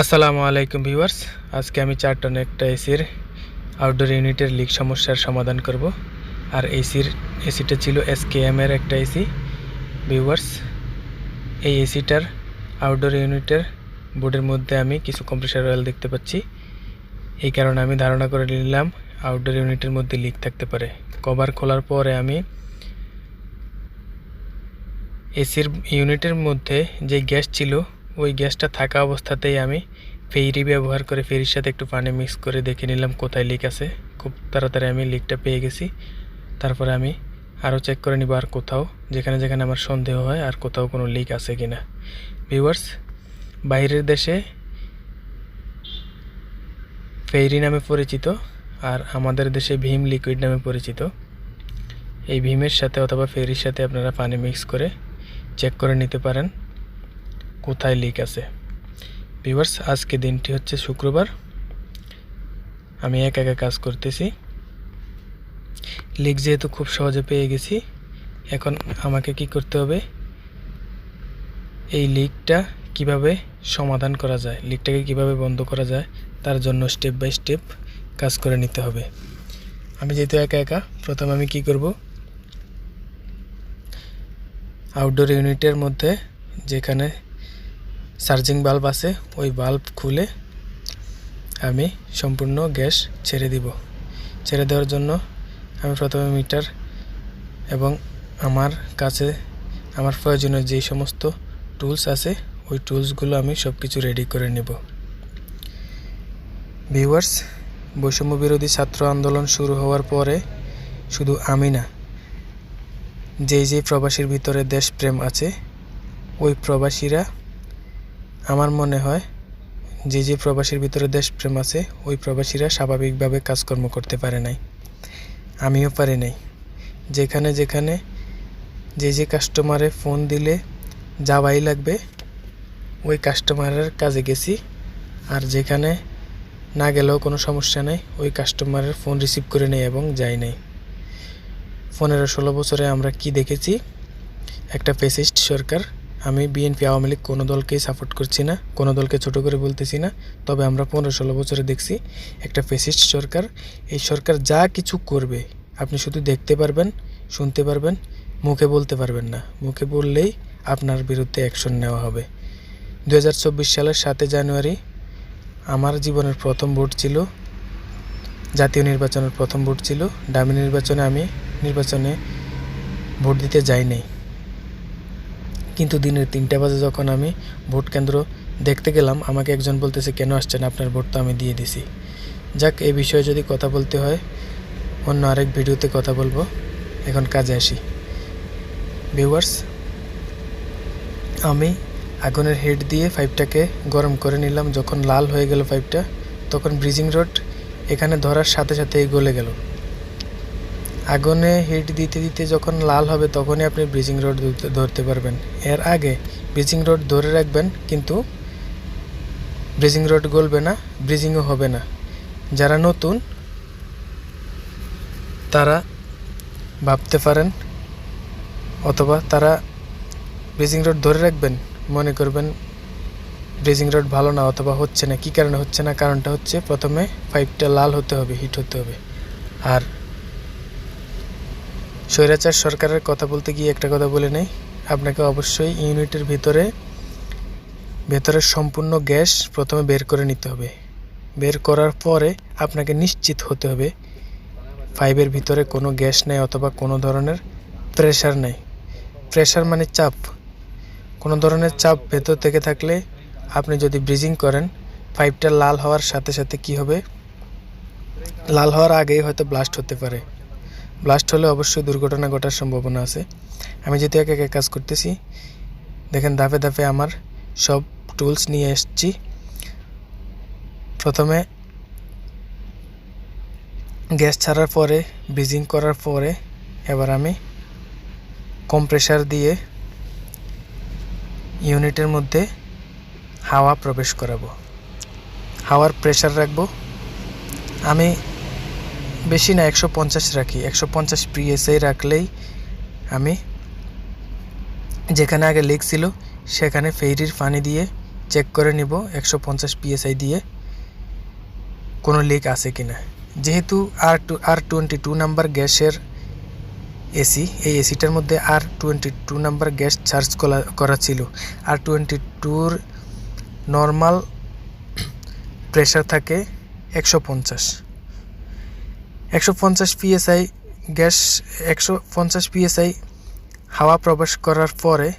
আসসালামু আলাইকুম ভিউয়ার্স। আজকে আমি 4 টন একটা এসির আউটডোর ইউনিটের লিক সমস্যার সমাধান করব। আর এসিটা ছিল এসকেএম এর একটা এসি ভিউয়ার্স। এই এসিটার আউটডোর ইউনিটের বোর্ডের মধ্যে আমি কিছু কম্প্রেসার অয়েল দেখতে পাচ্ছি। এই কারণে আমি ধারণা করে নিলাম আউটডোর ইউনিটের মধ্যে লিক থাকতে পারে। কভার খোলার পরে আমি এসির ইউনিটের মধ্যে যে গ্যাস ছিল ওই গ্যাসটা থাকা অবস্থাতেই আমি ফেরি ব্যবহার করে ফেরির সাথে একটু পানি মিক্স করে দেখে নিলাম কোথায় লিক আছে। খুব তাড়াতাড়ি আমি লিকটা পেয়ে গেছি। তারপরে আমি আরও চেক করে নিব আর কোথাও যেখানে যেখানে আমার সন্দেহ হয় আর কোথাও কোনো লিক আছে কিনা। ভিউয়ার্স, বাইরের দেশে ফেরি নামে পরিচিত আর আমাদের দেশে ভীম লিকুইড নামে পরিচিত। এই ভীমের সাথে অথবা ফেরির সাথে আপনারা পানি মিক্স করে চেক করে নিতে পারেন কোথায় লিক আছে। ভিউয়ার্স, আজকে দিনটি হচ্ছে শুক্রবার। আমি একা কাজ করতেছি। লিক যেহেতু খুব সহজে পেয়ে গেছি, এখন আমাকে কি করতে হবে, এই লিকটা কিভাবে সমাধান করা যায়, লিকটাকে কিভাবে বন্ধ করা যায় তার জন্য স্টেপ বাই স্টেপ কাজ করে নিতে হবে। আমি যেহেতু একা প্রথমে আমি কি করব, আউটডোর ইউনিটের মধ্যে যেখানে চার্জিং বাল্ব আছে ওই বাল্ব খুলে আমি সম্পূর্ণ গ্যাস ছেড়ে দিব। ছেড়ে দেওয়ার জন্য আমি প্রথমে মিটার এবং আমার কাছে আমার প্রয়োজনীয় যেই সমস্ত টুলস আছে ওই টুলসগুলো আমি সব কিছু রেডি করে নেব। ভিউয়ার্স, বৈষম্য বিরোধী ছাত্র আন্দোলন শুরু হওয়ার পরে শুধু আমি না, যেই প্রবাসীর ভিতরে দেশপ্রেম আছে ওই প্রবাসীরা, আমার মনে হয় যে প্রবাসীর ভিতরে দেশপ্রেম আছে ওই প্রবাসীরা স্বাভাবিকভাবে কাজকর্ম করতে পারে নাই, আমিও পারি নাই। যেখানে যেখানে যে কাস্টমারে ফোন দিলে যাওয়াই লাগবে ওই কাস্টমারের কাজে গেছি, আর যেখানে না গেলেও কোনো সমস্যা নেই ওই কাস্টমারের ফোন রিসিভ করে নেই এবং যাই নাই। 15-16 বছরে আমরা কি দেখেছি, একটা ফ্যাসিস্ট সরকার। আমি বিএনপি আওয়ামী লীগ কোনো দলকেই সাপোর্ট করছি না, কোনো দলকে ছোট করে বলতেছি না, তবে আমরা 15-16 বছরে দেখছি একটা ফ্যাসিস্ট সরকার। এই সরকার যা কিছু করবে আপনি শুধু দেখতে পারবেন, শুনতে পারবেন, মুখে বলতে পারবেন না। মুখে বললেই আপনার বিরুদ্ধে অ্যাকশন নেওয়া হবে। 2024 সালের 7 জানুয়ারি আমার জীবনের প্রথম ভোট ছিল, জাতীয় নির্বাচনের প্রথম ভোট ছিল। ডামি নির্বাচনে আমি ভোট দিতে যাইনি, কিন্তু দিনের 3টা বাজে যখন আমি ভোট কেন্দ্র দেখতে গেলাম আমাকে একজন বলতেছে, কেন আসছেন, আপনার ভোট তো আমি দিয়ে দিছি। যাক, এই বিষয়ে যদি কথা বলতে হয় অন্য আরেক ভিডিওতে কথা বলবো, এখন কাজে আসি। ভিউয়ার্স, আমি আগুনের হেড দিয়ে পাইপটাকে গরম করে নিলাম। যখন লাল হয়ে গেল পাইপটা, তখন ব্রিজিং রড এখানে ধরার সাথে সাথেই গলে গেল। আগুনে হিট দিতে দিতে যখন লাল হবে তখনই আপনি ব্রিজিং রড ধরতে পারবেন। এর আগে ব্রিজিং রড ধরে রাখবেন, কিন্তু ব্রিজিং রড গলবে না, ব্রিজিংও হবে না। যারা নতুন তারা ভাবতে পারেন, অথবা তারা ব্রিজিং রড ধরে রাখবেন, মনে করবেন ব্রিজিং রড ভালো না অথবা হচ্ছে না। কী কারণে হচ্ছে না? কারণটা হচ্ছে প্রথমে পাইপটা লাল হতে হবে, হিট হতে হবে। আর স্বৈরাচার সরকারের কথা বলতে গিয়ে একটা কথা বলে নেই, আপনাকে অবশ্যই ইউনিটের ভেতরে সম্পূর্ণ গ্যাস প্রথমে বের করে নিতে হবে। বের করার পরে আপনাকে নিশ্চিত হতে হবে পাইপের ভিতরে কোনো গ্যাস নেই অথবা কোনো ধরনের প্রেশার নেই। প্রেশার মানে চাপ, কোনো ধরনের চাপ ভেতর থেকে থাকলে আপনি যদি ব্রিজিং করেন, পাইপটা লাল হওয়ার সাথে সাথে কি হবে, লাল হওয়ার আগেই হয়তো ব্লাস্ট হতে পারে। ব্লাস্ট হলে অবশ্যই দুর্ঘটনা ঘটার সম্ভাবনা আছে। আমি যেহেতু একা কাজ করতেছি, দেখেন ধাপে ধাপে আমার সব টুলস নিয়ে এসেছি। প্রথমে গ্যাস ছাড়ার পরে, ব্রিজিং করার পরে এবার আমি কম্প্রেসার দিয়ে ইউনিটের মধ্যে হাওয়া প্রবেশ করাবো। হাওয়ার প্রেশার রাখবো আমি বেশি না, 150 রাখি। 150 PSI রাখলেই আমি যেখানে আগে লিক ছিল সেখানে ফেরির পানি দিয়ে চেক করে নিব 150 PSI দিয়ে কোনো লিক আছে কিনা। যেহেতু R22 নাম্বার গ্যাসের এসি, এই এসিটার মধ্যে R22 নাম্বার গ্যাস চার্জ করা ছিল। R22-র নর্মাল প্রেশার থাকে 150 PSI গ্যাস, 150 PSI হাওয়া প্রবেশ করার পরে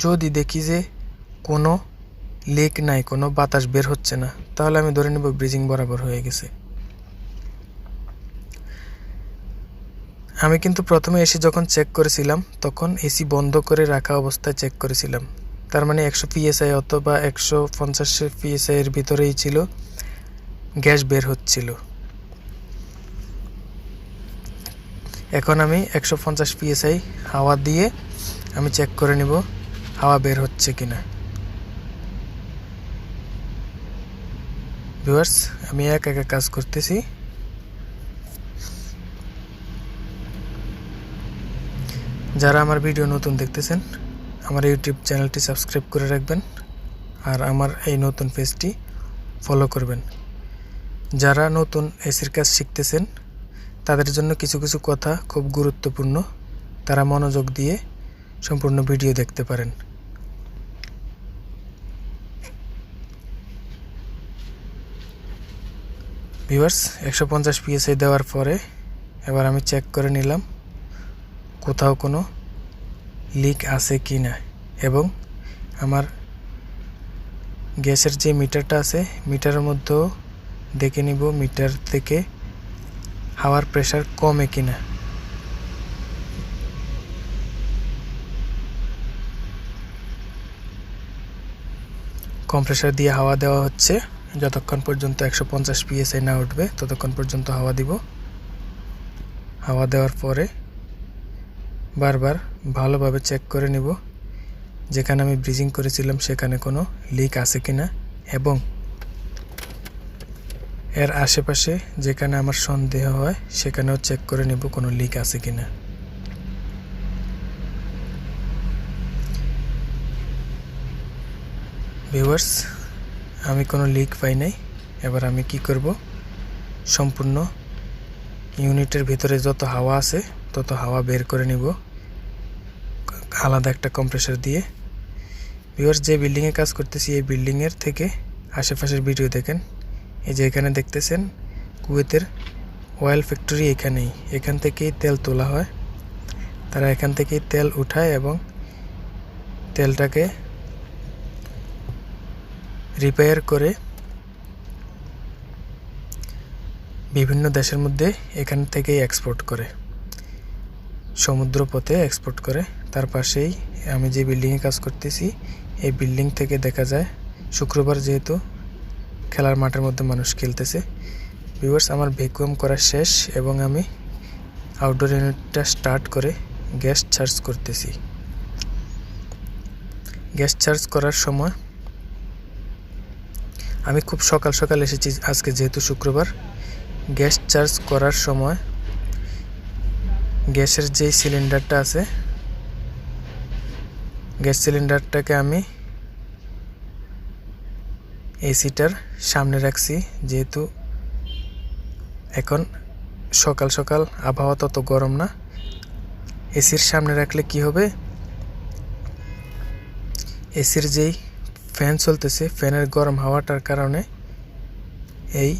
যদি দেখি যে কোনো লিক নাই, কোনো বাতাস বের হচ্ছে না, তাহলে আমি ধরে নেব ব্রিজিং বরাবর হয়ে গেছে। আমি কিন্তু প্রথমে এসি যখন চেক করেছিলাম তখন এসি বন্ধ করে রাখা অবস্থায় চেক করেছিলাম, তার মানে 100 PSI অথবা 150 PSI এর ভিতরেই ছিল, গ্যাস বের হচ্ছিল। এখন আমি 150 PSI হাওয়া দিয়ে আমি চেক করে নিব হাওয়া বের হচ্ছে কিনা। ভিউয়ার্স, আমি একা কাজ করতেছি। যারা আমার ভিডিও নতুন দেখতেছেন আমার ইউটিউব চ্যানেলটি সাবস্ক্রাইব করে রাখবেন আর আমার এই নতুন পেজটি ফলো করবেন। যারা নতুন এসির কাজ শিখতেছেন তাদের জন্য কিছু কথা খুব গুরুত্বপূর্ণ, তারা মনোযোগ দিয়ে সম্পূর্ণ ভিডিও দেখতে পারেন। ভিউয়ার্স, 150 PSI দেওয়ার পরে এবার আমি চেক করে নিলাম কোথাও কোনো লিক আছে কি না, এবং আমার গ্যাসের যে মিটারটা আছে মিটারের মধ্যেও দেখে নিব মিটার থেকে হাওয়ার প্রেশার কমে কিনা। কম্প্রেসার দিয়ে হাওয়া দেওয়া হচ্ছে, যতক্ষণ পর্যন্ত 150 PSI না উঠবে ততক্ষণ পর্যন্ত হাওয়া দিব। হাওয়া দেওয়ার পরে বারবার ভালোভাবে চেক করে নিব যেখানে আমি ব্রিজিং করেছিলাম সেখানে কোনো লিক আছে কিনা, এবং এর আশেপাশে যেখানে আমার সন্দেহ হয় সেখানেও চেক করে নিব কোনো লিক আছে কিনা। ভিউয়ার্স, আমি কোনো লিক পাই নাই। এবার আমি কি করব, সম্পূর্ণ ইউনিটের ভিতরে যত হাওয়া আছে তত হাওয়া বের করে নিব আলাদা একটা কম্প্রেসার দিয়ে। ভিউয়ার্স, যে বিল্ডিংয়ে কাজ করতেছি এই বিল্ডিংয়ের থেকে আশেপাশের ভিডিও দেখেন। এই যে এখানে দেখতেছেন কুয়েতের অয়েল ফ্যাক্টরি, এখান থেকেই তেল তোলা হয়। তারা এখান থেকেই তেল উঠায় এবং তেলটাকে রিপেয়ার করে বিভিন্ন দেশের মধ্যে এখান থেকেই এক্সপোর্ট করে, সমুদ্র পথে এক্সপোর্ট করে। তার পাশেই আমি যে বিল্ডিংয়ে কাজ করতেছি এই বিল্ডিং থেকে দেখা যায় শুক্রবার যেহেতু খেলার মাঠের মধ্যে মানুষ খেলতেছে। ভিউয়ার্স, আমার ভ্যাকুয়াম করা শেষ এবং আমি আউটডোর ইউনিটটা স্টার্ট করে গ্যাস চার্জ করতেছি। গ্যাস চার্জ করার সময় আমি খুব সকাল এসেছি আজকে যেহেতু শুক্রবার। গ্যাস চার্জ করার সময় গ্যাসের যেই সিলিন্ডারটা আছে গ্যাস সিলিন্ডারটাকে আমি এসিটার সামনে রাখছি, যেহেতু এখন সকাল আবহাওয়া তত গরম না। এসির সামনে রাখলে কি হবে, এসির যেই ফ্যান চলতেছে ফ্যানের গরম হাওয়াটার কারণে এই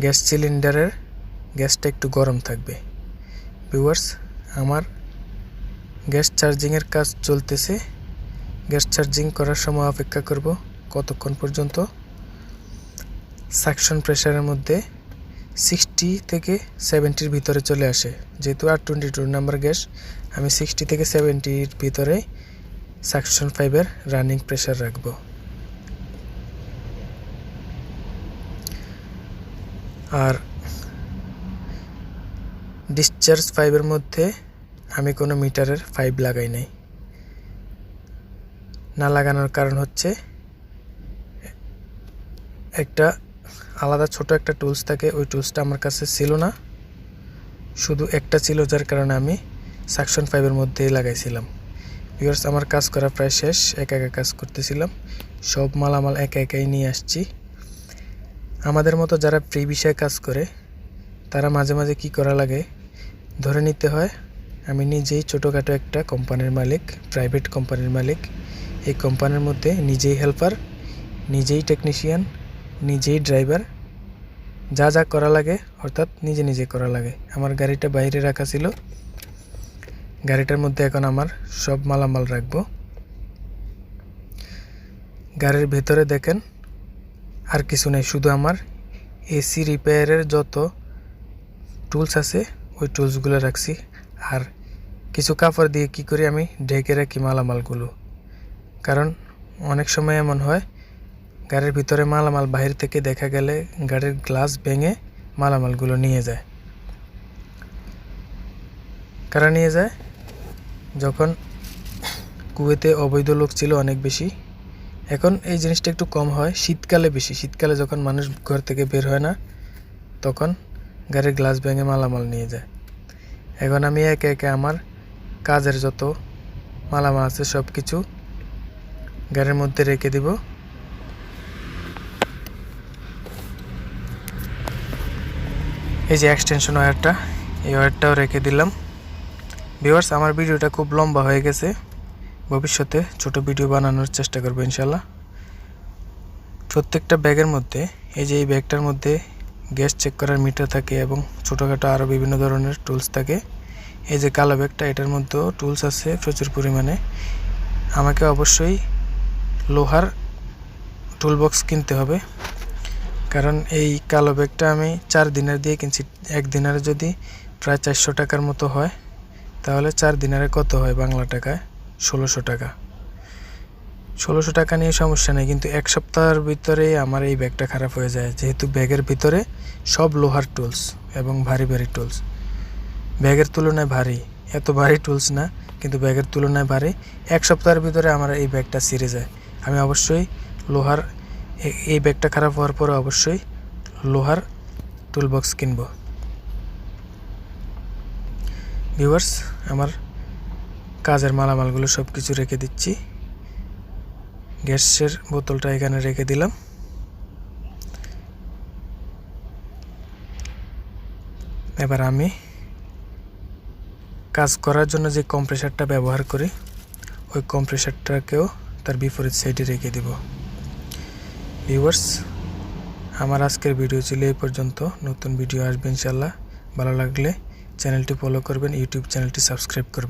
গ্যাস সিলিন্ডারের গ্যাসটা একটু গরম থাকবে। ভিউয়ার্স, আমার গ্যাস চার্জিংয়ের কাজ চলতেছে। গ্যাস চার্জিং করার সময় অপেক্ষা করব কতক্ষণ পর্যন্ত সাকশন প্রেসারের মধ্যে 60 থেকে 70-র ভিতরে চলে আসে। যেহেতু R22 নাম্বার গ্যাস, আমি 60 থেকে 70-র ভিতরে সাকশন পাইপের রানিং প্রেসার রাখব। আর ডিসচার্জ পাইপের মধ্যে আমি কোনো মিটারের পাইপ লাগাই নাই। না লাগানোর কারণ হচ্ছে একটা আলাদা ছোট একটা টুলস থাকে, ওই টুলসটা আমার কাছে ছিল না, শুধু একটা ছিল, যার কারণে আমি সাকশন পাইপের মধ্যেই লাগাইছিলাম। ভিউয়ার্স, আমার কাজ করা প্রায় শেষ। একা একা কাজ করতেছিলাম, সব মালামাল একা একাই নিয়ে আসছি। আমাদের মতো যারা ফ্রি বিষয়ে কাজ করে তারা মাঝে মাঝে কি করা লাগে, ধরে নিতে হয় আমি নিজেই ছোটোখাটো একটা কোম্পানির মালিক, প্রাইভেট কোম্পানির মালিক। এই কোম্পানির মধ্যে নিজেই হেল্পার, নিজেই টেকনিশিয়ান, নিজেই ড্রাইভার, যা যা করা লাগে অর্থাৎ নিজে নিজে করা লাগে। আমার গাড়িটা বাইরে রাখা ছিল, গাড়িটার মধ্যে এখন আমার সব মালামাল রাখবো। গাড়ির ভেতরে দেখেন আর কিছু নেই, শুধু আমার এসি রিপেয়ারের যত টুলস আছে ওই টুলসগুলো রাখছি। আর কিছু কাপড় দিয়ে কি করি আমি ঢেকে রাখি মালামালগুলো, কারণ অনেক সময় এমন হয় গাড়ির ভিতরে মালামাল বাহির থেকে দেখা গেলে গাড়ির গ্লাস ভেঙে মালামালগুলো নিয়ে যায়। কারা নিয়ে যায়? যখন কুয়েতে অবৈধ লোক ছিল অনেক বেশি, এখন এই জিনিসটা একটু কম হয় শীতকালে বেশি। শীতকালে যখন মানুষ ঘর থেকে বের হয় না তখন গাড়ির গ্লাস ভেঙে মালামাল নিয়ে যায়। এখন আমি একে একে আমার কাজের যত মালামাল আছে সব কিছু গাড়ির মধ্যে রেখে দিব। এই যে এক্সটেনশন ওয়্যারটা, এই ওয়্যারটাও রেখে দিলাম। ভিউয়ার্স, আমার ভিডিওটা খুব লম্বা হয়ে গেছে, ভবিষ্যতে ছোট ভিডিও বানানোর চেষ্টা করবো ইনশাল্লাহ। প্রত্যেকটা ব্যাগের মধ্যে, এই যে এই ব্যাগটার মধ্যে গ্যাস চেক করার মিটার থাকে এবং ছোটোখাটো আরও বিভিন্ন ধরনের টুলস থাকে। এই যে কালো ব্যাগটা, এটার মধ্যেও টুলস আছে প্রচুর পরিমাণে। আমাকে অবশ্যই লোহার টুলবক্স কিনতে হবে, কারণ এই কালো ব্যাগটা আমি 4 দিনের দিয়ে কিনছি। 1 দিনের যদি প্রায় 400 টাকার মতো হয়, তাহলে 4 দিনের কত হয় বাংলা টাকায়? 1600 টাকা। 1600 টাকা নিয়ে সমস্যা নেই, কিন্তু 1 সপ্তাহের ভিতরে আমার এই ব্যাগটা খারাপ হয়ে যায়, যেহেতু ব্যাগের ভিতরে সব লোহার টুলস এবং ভারী ভারী টুলস। ব্যাগের তুলনায় ভারী, এত ভারী টুলস না, কিন্তু ব্যাগের তুলনায় ভারী। 1 সপ্তাহের ভিতরে আমার এই ব্যাগটা ছিঁড়ে যায়। আমি অবশ্যই লোহার, এই ব্যাগটা খারাপ হওয়ার পরে অবশ্যই লোহার টুলবক্স কিনব। ভিউয়ার্স, আমার কাজের মালামালগুলো সব কিছু রেখে দিচ্ছি। গ্যাসের বোতলটা এখানে রেখে দিলাম। এবার আমি কাজ করার জন্য যে কম্প্রেসারটা ব্যবহার করি ওই কম্প্রেসারটাকেও তার বিপরীত সাইডে রেখে দেব। ভিউয়ার্স, আমার আজকের ভিডিও ছিল এই পর্যন্ত। নতুন ভিডিও আসবে ইনশাল্লাহ। ভালো লাগলে চ্যানেলটি ফলো করবেন, ইউটিউব চ্যানেলটি সাবস্ক্রাইব করবেন।